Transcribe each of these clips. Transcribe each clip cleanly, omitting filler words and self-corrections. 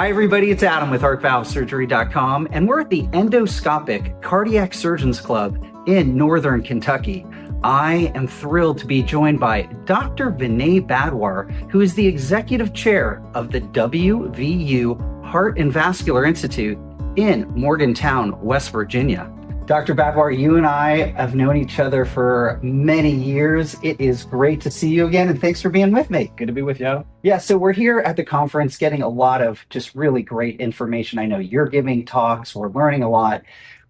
Hi, everybody. It's Adam with HeartValveSurgery.com, and we're at the Endoscopic Cardiac Surgeons Club in Northern Kentucky. I am thrilled to be joined by Dr. Vinay Badhwar, who is the executive chair of the WVU Heart and Vascular Institute in Morgantown, West Virginia. Dr. Badhwar, you and I have known each other for many years. It is great to see you again, and thanks for being with me. Good to be with you. Yeah, so we're here at the conference getting a lot of just really great information. I know you're giving talks, we're learning a lot.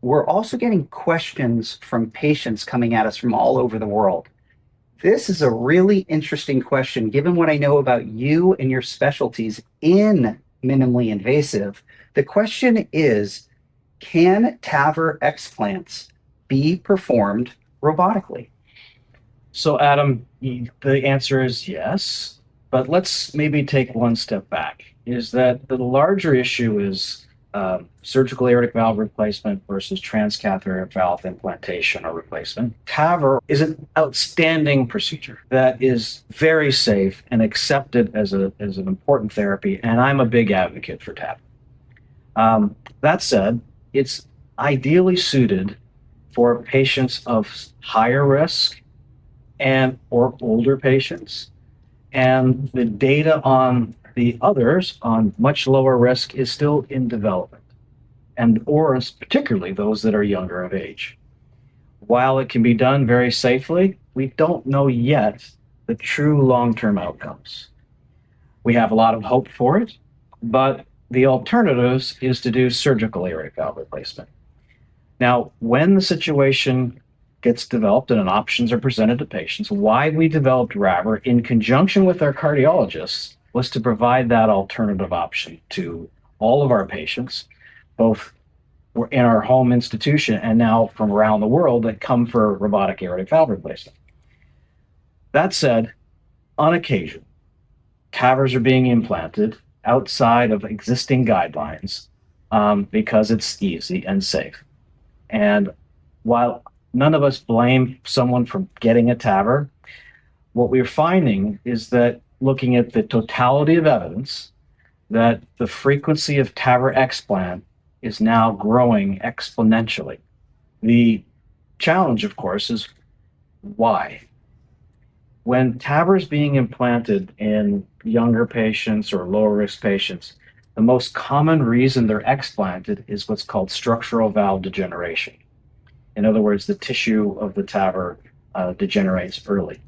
We're also getting questions from patients coming at us from all over the world. This is a really interesting question, given what I know about you and your specialties in minimally invasive. The question is, can TAVR explants be performed robotically? So, Adam, the answer is yes, but let's maybe take one step back. Is that the larger issue is surgical aortic valve replacement versus transcatheter valve implantation or replacement. TAVR is an outstanding procedure that is very safe and accepted as an important therapy, and I'm a big advocate for TAVR. That said, it's ideally suited for patients of higher risk and or older patients. And the data on the others on much lower risk is still in development, and or particularly those that are younger of age. While it can be done very safely, we don't know yet the true long-term outcomes. We have a lot of hope for it, but the alternatives is to do surgical aortic valve replacement. Now, when the situation gets developed and options are presented to patients, why we developed RAVR in conjunction with our cardiologists was to provide that alternative option to all of our patients, both in our home institution and now from around the world that come for robotic aortic valve replacement. That said, on occasion, TAVRs are being implanted outside of existing guidelines because it's easy and safe. And while none of us blame someone for getting a TAVR, what we're finding is that looking at the totality of evidence, that the frequency of TAVR explant is now growing exponentially. The challenge, of course, is why? When TAVR is being implanted in younger patients or lower risk patients, the most common reason they're explanted is what's called structural valve degeneration. In other words, the tissue of the TAVR degenerates early.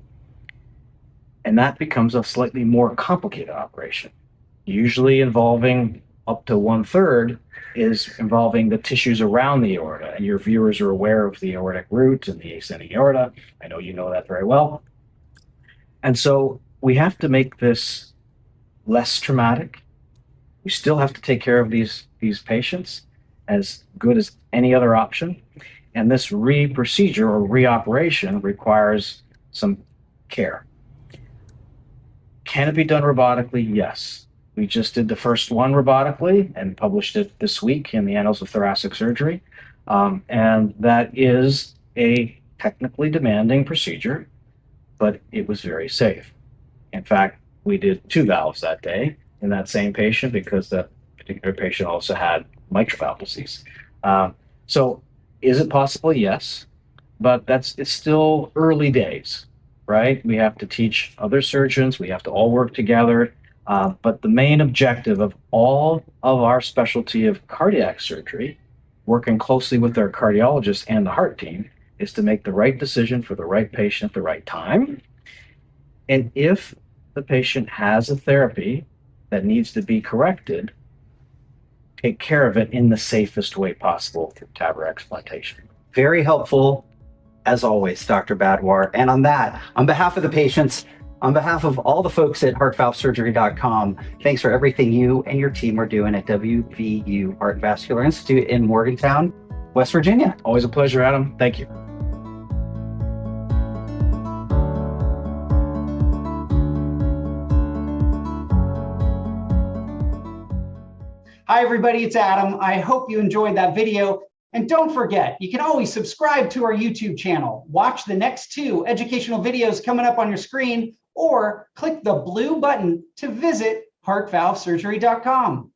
And that becomes a slightly more complicated operation, usually involving up to 1/3 is involving the tissues around the aorta. And your viewers are aware of the aortic root and the ascending aorta. I know you know that very well. And so we have to make this less traumatic. We still have to take care of these patients as good as any other option. And this procedure or reoperation requires some care. Can it be done robotically? Yes. We just did the first one robotically and published it this week in the Annals of Thoracic Surgery. And that is a technically demanding procedure, but it was very safe. In fact, we did 2 valves that day in that same patient because that particular patient also had mitral valve disease. So is it possible? Yes, but it's still early days, right? We have to teach other surgeons. We have to all work together. But the main objective of all of our specialty of cardiac surgery, working closely with our cardiologists and the heart team, is to make the right decision for the right patient at the right time. And if the patient has a therapy that needs to be corrected, take care of it in the safest way possible through TAVR explantation. Very helpful, as always, Dr. Badhwar. And on that, on behalf of the patients, on behalf of all the folks at HeartValveSurgery.com, thanks for everything you and your team are doing at WVU Heart Vascular Institute in Morgantown, West Virginia. Always a pleasure, Adam. Thank you. Hi, everybody. It's Adam. I hope you enjoyed that video. And don't forget, you can always subscribe to our YouTube channel, watch the next 2 educational videos coming up on your screen, or click the blue button to visit HeartValveSurgery.com.